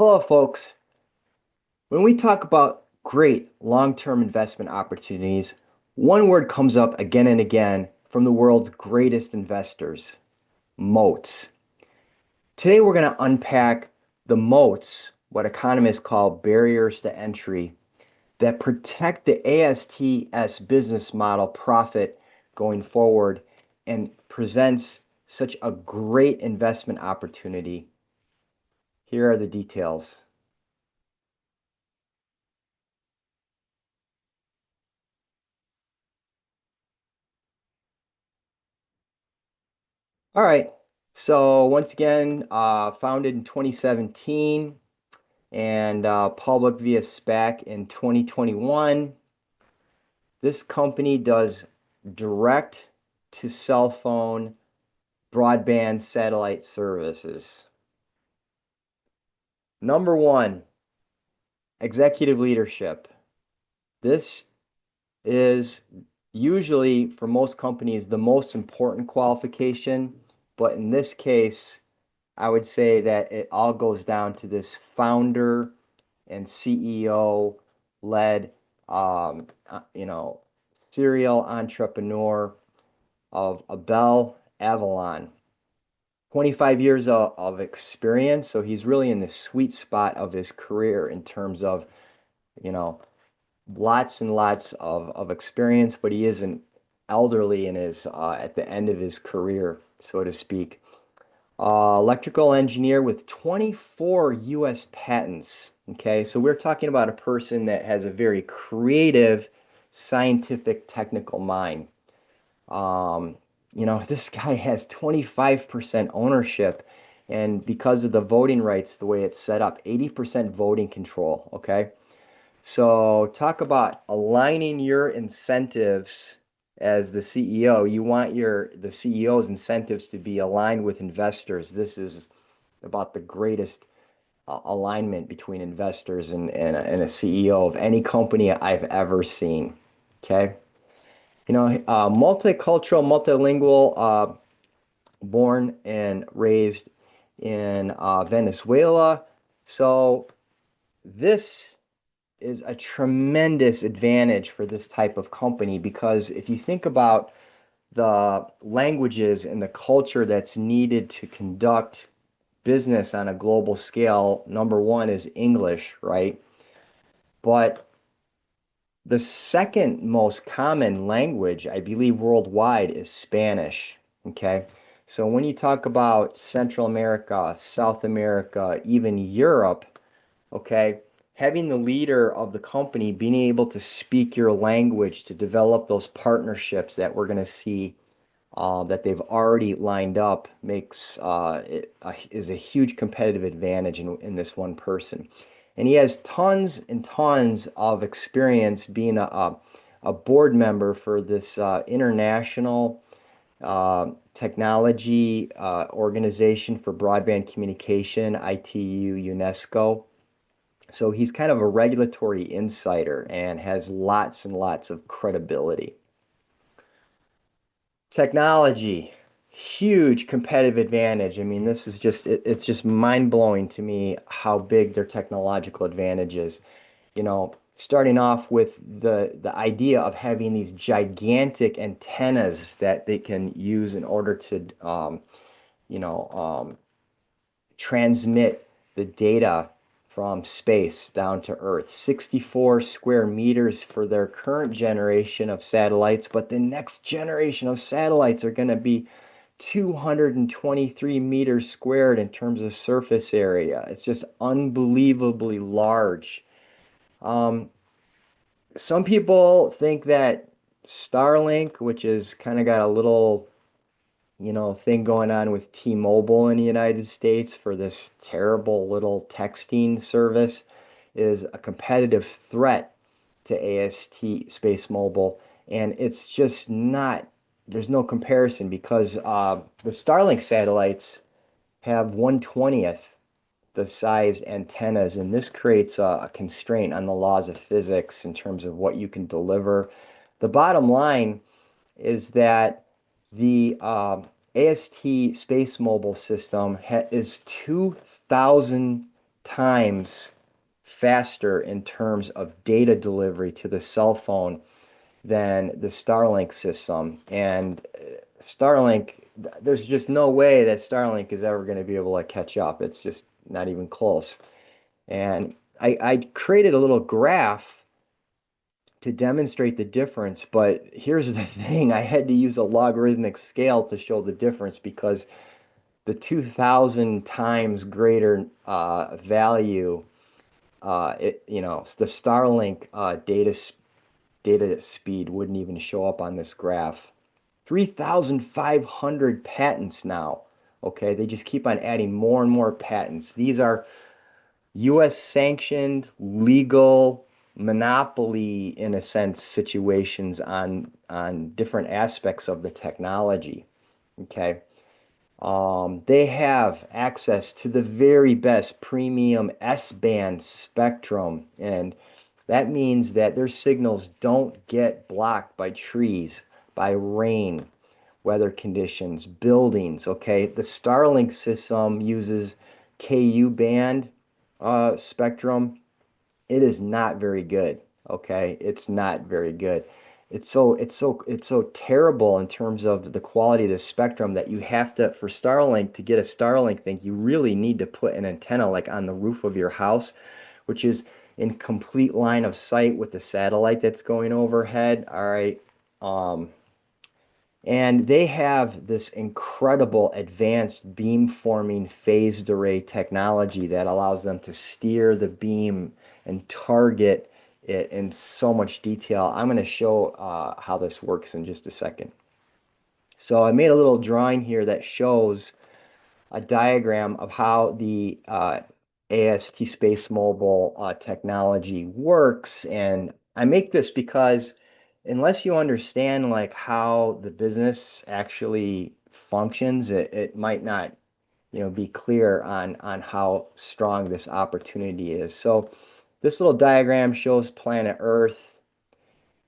Hello, folks. When we talk about great long-term investment opportunities, one word comes up again and again from the world's greatest investors, moats. Today, we're going to unpack the moats, what economists call barriers to entry, that protect the ASTS business model profit going forward and presents such a great investment opportunity. Here are the details. All right. So once again, founded in 2017 and public via SPAC in 2021. This company does direct to cell phone broadband satellite services. Number one, executive leadership. This is usually for most companies the most important qualification, but in this case, I would say that it all goes down to this founder and CEO led, um, you know, serial entrepreneur of Abel Avalon. 25 years of experience, so he's really in the sweet spot of his career in terms of, you know, lots and lots of experience, but he isn't elderly in his at the end of his career, so to speak. Electrical engineer with 24 US patents. Okay, so we're talking about a person that has a very creative, scientific, technical mind. Um, this guy has 25% ownership, and because of the voting rights, the way it's set up, 80% voting control. Okay, so talk about aligning your incentives as the CEO. You want the CEO's incentives to be aligned with investors. This is about the greatest alignment between investors and a CEO of any company I've ever seen. Okay. Multicultural, multilingual, born and raised in Venezuela. So this is a tremendous advantage for this type of company because if you think about the languages and the culture that's needed to conduct business on a global scale, number one is English, right? But the second most common language, I believe, worldwide is Spanish. Okay. So when you talk about Central America, South America, even Europe, okay, having the leader of the company being able to speak your language to develop those partnerships that we're going to see that they've already lined up makes is a huge competitive advantage in this one person. And he has tons and tons of experience being a board member for this international technology organization for broadband communication, ITU, UNESCO. So he's kind of a regulatory insider and has lots and lots of credibility. Technology, huge competitive advantage. I mean, this is just it's just mind-blowing to me how big their technological advantage is. Starting off with the idea of having these gigantic antennas that they can use in order to you know, um, transmit the data from space down to Earth. 64 square meters for their current generation of satellites, but the next generation of satellites are going to be 223 meters squared in terms of surface area. It's just unbelievably large. Um, some people think that Starlink, which is kind of got a little thing going on with T-Mobile in the United States for this terrible little texting service is a competitive threat to AST SpaceMobile. And it's just not, there's no comparison because the Starlink satellites have 1/20th the size antennas, and this creates a constraint on the laws of physics in terms of what you can deliver. The bottom line is that the AST SpaceMobile system is 2,000 times faster in terms of data delivery to the cell phone than the Starlink system. And Starlink, there's just no way that Starlink is ever going to be able to catch up. It's just not even close. And I created a little graph to demonstrate the difference, but here's the thing, I had to use a logarithmic scale to show the difference because the 2000 times greater value, the Starlink data speed wouldn't even show up on this graph. 3,500 patents now. Okay, they just keep on adding more and more patents. These are US sanctioned, legal, monopoly, in a sense, situations on different aspects of the technology. Okay. They have access to the very best premium S-band spectrum, and that means that their signals don't get blocked by trees, by rain, weather conditions, buildings. Okay, the Starlink system uses KU band spectrum. It is not very good. Okay, it's not very good. It's so terrible in terms of the quality of the spectrum that you have to, for Starlink, to get a Starlink thing, you really need to put an antenna like on the roof of your house, which is in complete line of sight with the satellite that's going overhead. All right. Um, and they have this incredible advanced beamforming phased array technology that allows them to steer the beam and target it in so much detail. I'm going to show how this works in just a second. So I made a little drawing here that shows a diagram of how the AST SpaceMobile technology works. And I make this because unless you understand like how the business actually functions, it might not, be clear on how strong this opportunity is. So this little diagram shows planet Earth,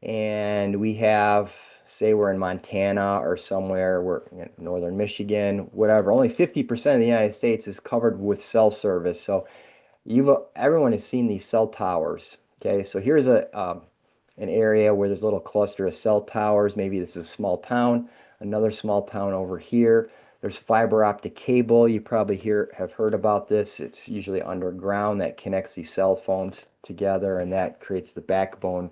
and we have, say we're in Montana or somewhere, we're in northern Michigan, whatever. Only 50% of the United States is covered with cell service. So everyone has seen these cell towers. Okay, so here's an area where there's a little cluster of cell towers. Maybe this is a small town, another small town over here. There's fiber optic cable. You probably have heard about this. It's usually underground that connects these cell phones together, and that creates the backbone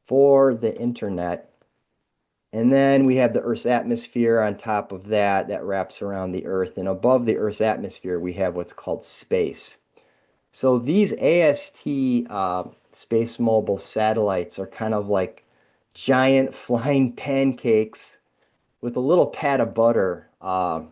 for the internet. And then we have the Earth's atmosphere on top of that that wraps around the Earth. And above the Earth's atmosphere, we have what's called space. So these AST SpaceMobile satellites are kind of like giant flying pancakes with a little pat of butter on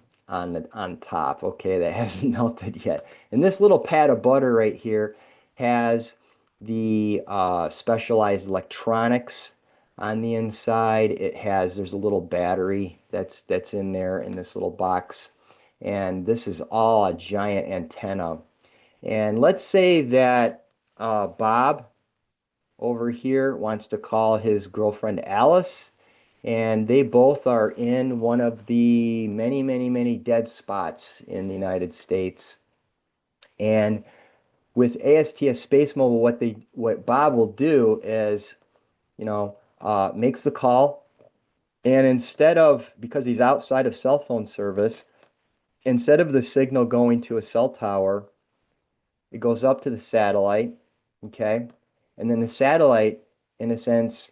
top, okay, that hasn't melted yet. And this little pat of butter right here has the specialized electronics on the inside. There's a little battery that's in there in this little box. And this is all a giant antenna. And let's say that Bob over here wants to call his girlfriend Alice, and they both are in one of the many, many, many dead spots in the United States. And with ASTS Space Mobile, what Bob will do is, makes the call, and instead of, because he's outside of cell phone service, instead of the signal going to a cell tower, it goes up to the satellite, okay? And then the satellite, in a sense,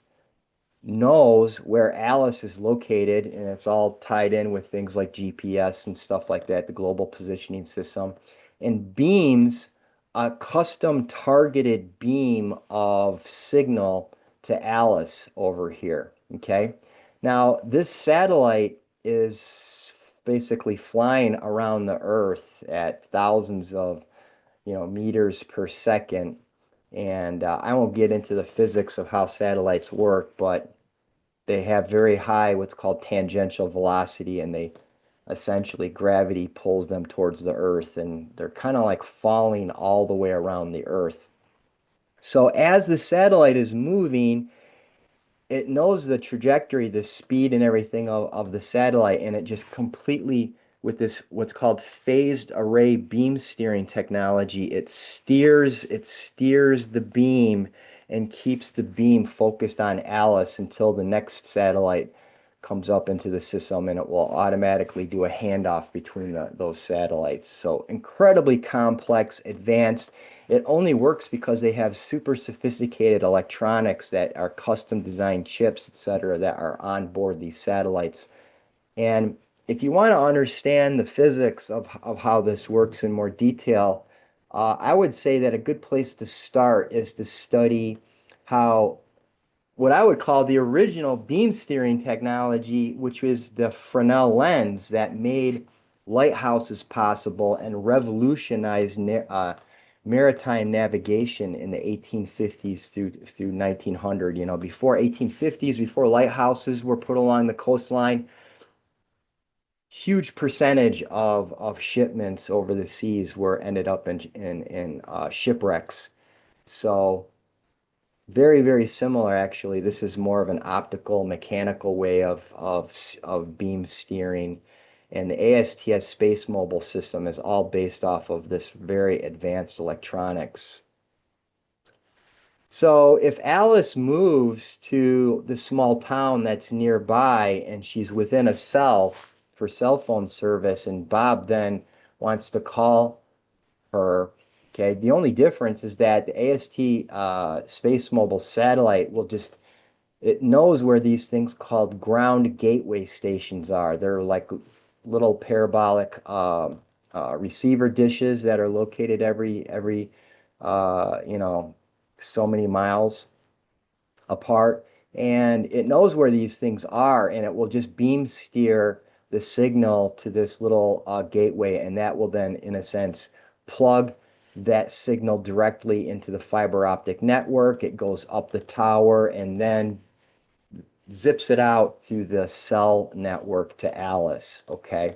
knows where Alice is located, and it's all tied in with things like GPS and stuff like that, the global positioning system, and beams a custom targeted beam of signal to Alice over here. Okay. Now, this satellite is basically flying around the Earth at thousands of, meters per second. And I won't get into the physics of how satellites work, but they have very high what's called tangential velocity, and they essentially gravity pulls them towards the Earth, and they're kind of like falling all the way around the Earth. So as the satellite is moving, it knows the trajectory, the speed and everything of the satellite, and it just completely with this what's called phased array beam steering technology. It steers the beam and keeps the beam focused on Alice until the next satellite comes up into the system, and it will automatically do a handoff between those satellites. So incredibly complex, advanced. It only works because they have super sophisticated electronics that are custom designed chips, etc., that are on board these satellites. And if you want to understand the physics of how this works in more detail, I would say that a good place to start is to study how what I would call the original beam steering technology, which was the Fresnel lens that made lighthouses possible and revolutionized maritime navigation in the 1850s through 1900. You know, before 1850s, before lighthouses were put along the coastline, huge percentage of shipments over the seas were ended up in shipwrecks. So very, very similar, actually. This is more of an optical, mechanical way of beam steering. And the ASTS SpaceMobile system is all based off of this very advanced electronics. So if Alice moves to the small town that's nearby and she's within a cell for cell phone service, and Bob then wants to call her. Okay, the only difference is that the AST SpaceMobile satellite will just, it knows where these things called ground gateway stations are. They're like little parabolic receiver dishes that are located every you know, so many miles apart, and it knows where these things are, and it will just beam steer the signal to this little gateway, and that will then, in a sense, plug that signal directly into the fiber optic network. It goes up the tower and then zips it out through the cell network to Alice. Okay,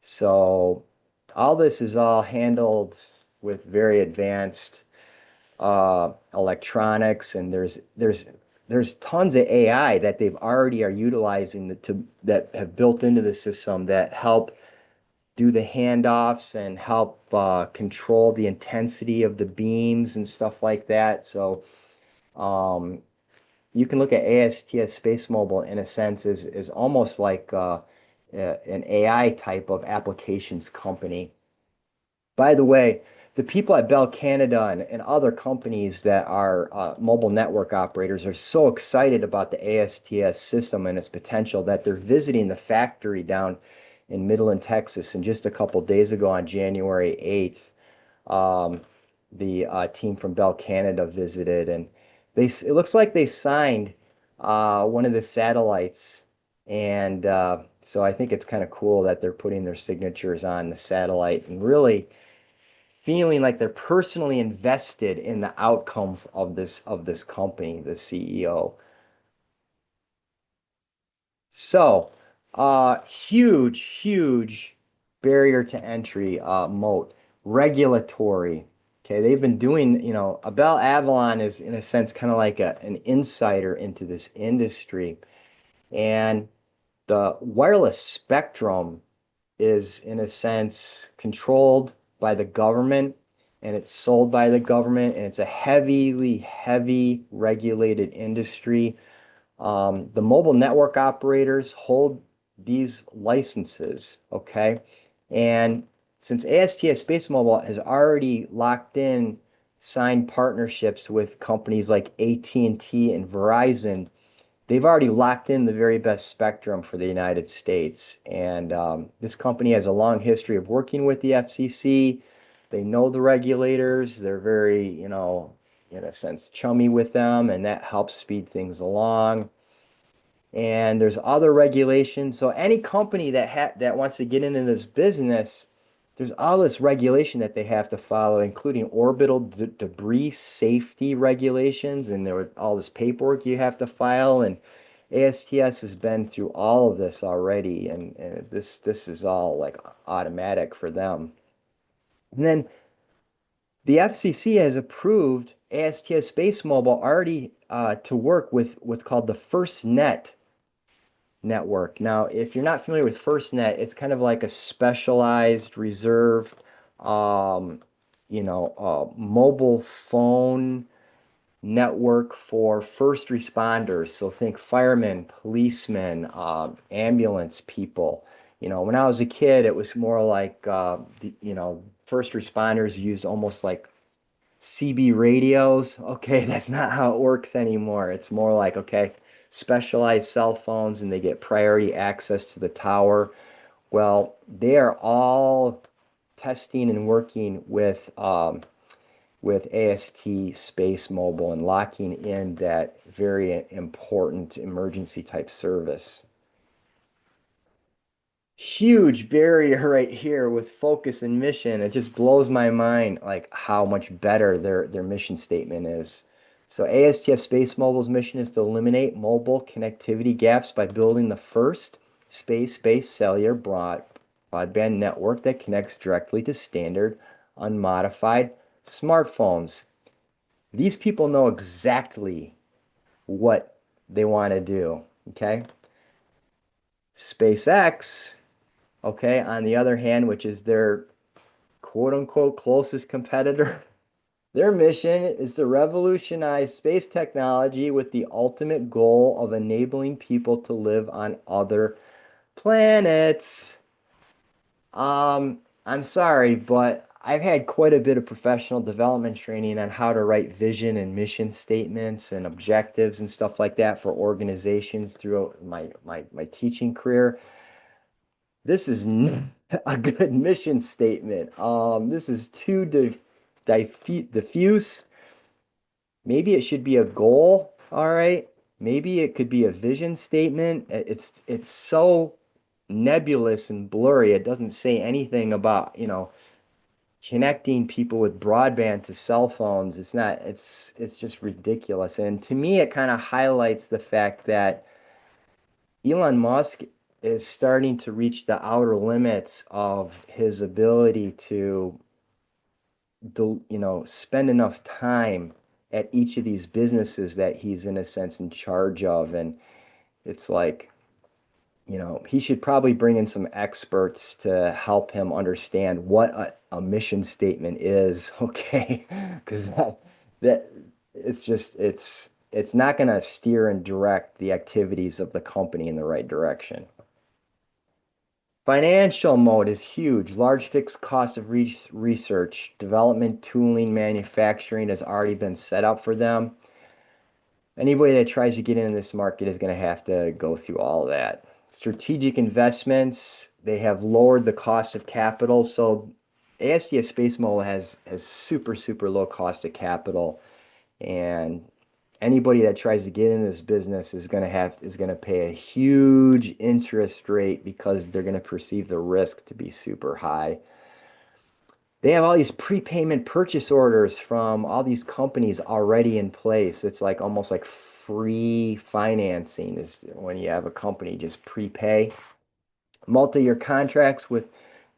so all this is all handled with very advanced electronics, and there's tons of AI that they've already are utilizing that have built into the system that help do the handoffs and help control the intensity of the beams and stuff like that. So um, you can look at ASTS SpaceMobile in a sense is almost like an AI type of applications company. By the way, the people at Bell Canada and other companies that are mobile network operators are so excited about the ASTS system and its potential that they're visiting the factory down in Midland, Texas. And just a couple days ago on January 8th, um, the team from Bell Canada visited, and it looks like they signed one of the satellites. And so I think it's kind of cool that they're putting their signatures on the satellite and really feeling like they're personally invested in the outcome of this company, the CEO. So, huge barrier to entry, moat, regulatory. Okay, they've been doing, Abel Avalon is in a sense kind of like an insider into this industry. And the wireless spectrum is, in a sense, controlled by the government, and it's sold by the government, and it's a heavy regulated industry. The mobile network operators hold these licenses, okay? And since ASTS SpaceMobile has already locked in signed partnerships with companies like AT&T and Verizon, they've already locked in the very best spectrum for the United States. And this company has a long history of working with the FCC. They know the regulators. They're very, in a sense, chummy with them, and that helps speed things along. And there's other regulations. So any company that wants to get into this business, there's all this regulation that they have to follow, including orbital debris safety regulations, and there all this paperwork you have to file. And ASTS has been through all of this already, and this is all like automatic for them. And then the FCC has approved ASTS SpaceMobile already to work with what's called the FirstNet network. Now, if you're not familiar with FirstNet, it's kind of like a specialized, reserved, um, mobile phone network for first responders. So think firemen, policemen, ambulance people. When I was a kid, it was more like, first responders used almost like CB radios. Okay, that's not how it works anymore. It's more like, okay, specialized cell phones and they get priority access to the tower. Well, they are all testing and working with AST SpaceMobile and locking in that very important emergency type service. Huge barrier right here with focus and mission. It just blows my mind like how much better their mission statement is. So ASTS SpaceMobile's mission is to eliminate mobile connectivity gaps by building the first space-based cellular broadband network that connects directly to standard unmodified smartphones. These people know exactly what they want to do. Okay. SpaceX, okay, on the other hand, which is their quote unquote closest competitor, their mission is to revolutionize space technology with the ultimate goal of enabling people to live on other planets. I'm sorry, but I've had quite a bit of professional development training on how to write vision and mission statements and objectives and stuff like that for organizations throughout my teaching career. This is not a good mission statement. This is too diffuse. Maybe it should be a goal, all right? Maybe it could be a vision statement. It's so nebulous and blurry. It doesn't say anything about, connecting people with broadband to cell phones. It's just ridiculous. And to me, it kind of highlights the fact that Elon Musk is starting to reach the outer limits of his ability to spend enough time at each of these businesses that he's in a sense in charge of. And it's like, he should probably bring in some experts to help him understand what a mission statement is, okay? Because that it's not going to steer and direct the activities of the company in the right direction. Financial mode is huge. Large fixed costs of research, development, tooling, manufacturing has already been set up for them. Anybody that tries to get into this market is going to have to go through all of that. Strategic investments, they have lowered the cost of capital. So ASTS SpaceMobile has super, super low cost of capital. And anybody that tries to get in this business is going to pay a huge interest rate because they're going to perceive the risk to be super high. They have all these prepayment purchase orders from all these companies already in place. It's like almost like free financing is when you have a company just prepay. Multi-year contracts with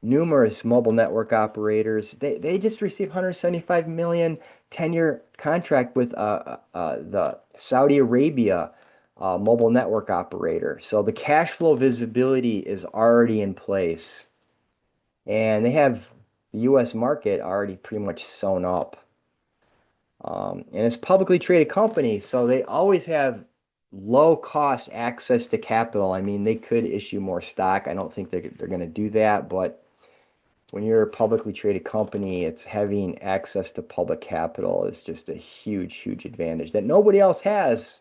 numerous mobile network operators. They just received 175 million 10-year contract with the Saudi Arabia mobile network operator. So the cash flow visibility is already in place. And they have the US market already pretty much sewn up. And it's a publicly traded company, so they always have low cost access to capital. I mean, they could issue more stock. I don't think they're going to do that, but when you're a publicly traded company, it's having access to public capital is just a huge, huge advantage that nobody else has.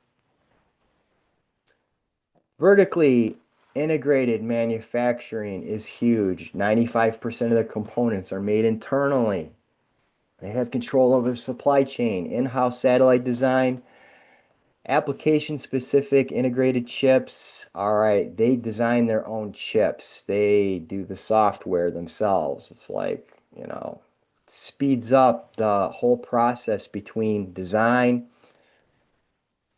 Vertically integrated manufacturing is huge. 95% of the components are made internally. They have control over the supply chain, in-house satellite design, application-specific integrated chips. All right, they design their own chips. They do the software themselves. It's like, speeds up the whole process between design,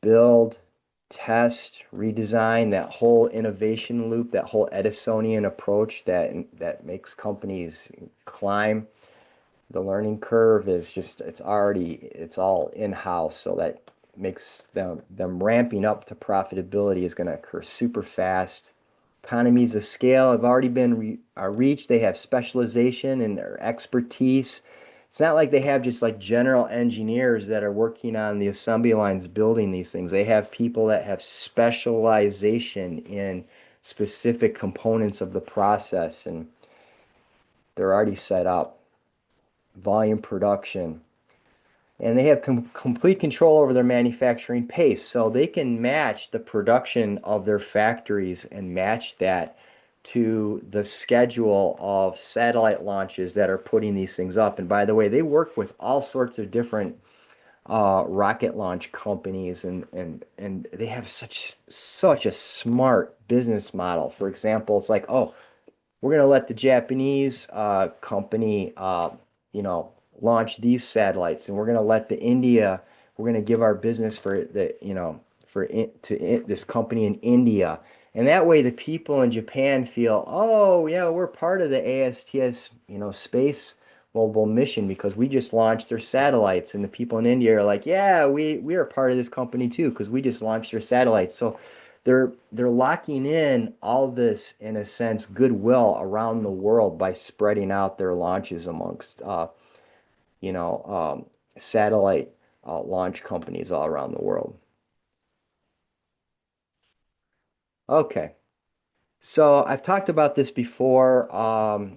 build, test, redesign, that whole innovation loop, that whole Edisonian approach that makes companies climb the learning curve is just it's all in-house, so that makes them ramping up to profitability is going to occur super fast. Economies of scale have already been reached. They have specialization and their expertise. It's not like they have just like general engineers that are working on the assembly lines building these things. They have people that have specialization in specific components of the process, and they're already set up. Volume production. And they have complete control over their manufacturing pace. So they can match the production of their factories and match that to the schedule of satellite launches that are putting these things up. And by the way, they work with all sorts of different rocket launch companies, and they have such a smart business model. For example, it's like, oh, we're going to let the Japanese company, you know, launch these satellites, and we're going to let the India, we're going to give our business for the, you know, this company in India. And that way the people in Japan feel, oh, yeah, we're part of the ASTS, you know, space mobile mission because we just launched their satellites. And the people in India are like, yeah, we are part of this company too because we just launched their satellites. So they're locking in all this, in a sense, goodwill around the world by spreading out their launches amongst you know satellite launch companies all around the world. Okay, so I've talked about this before.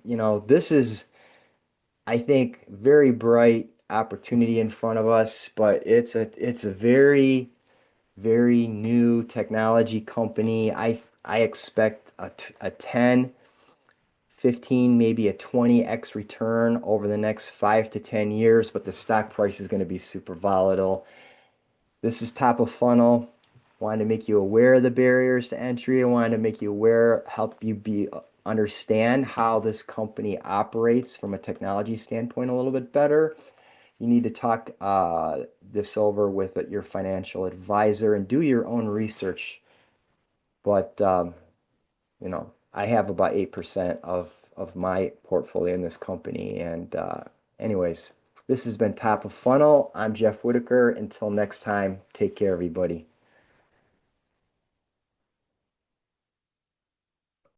You know, this is, I think, very bright opportunity in front of us, but it's a very new technology company. I expect a 10, 15, maybe a 20x return over the next 5 to 10 years, but the stock price is going to be super volatile. This is top of funnel. Wanted to make you aware of the barriers to entry. I wanted to make you aware, help you be understand how this company operates from a technology standpoint a little bit better. You need to talk this over with your financial advisor and do your own research. But you know, I have about 8% of my portfolio in this company. And anyways, this has been Top of Funnel. I'm Jeff Whitaker. Until next time, take care, everybody.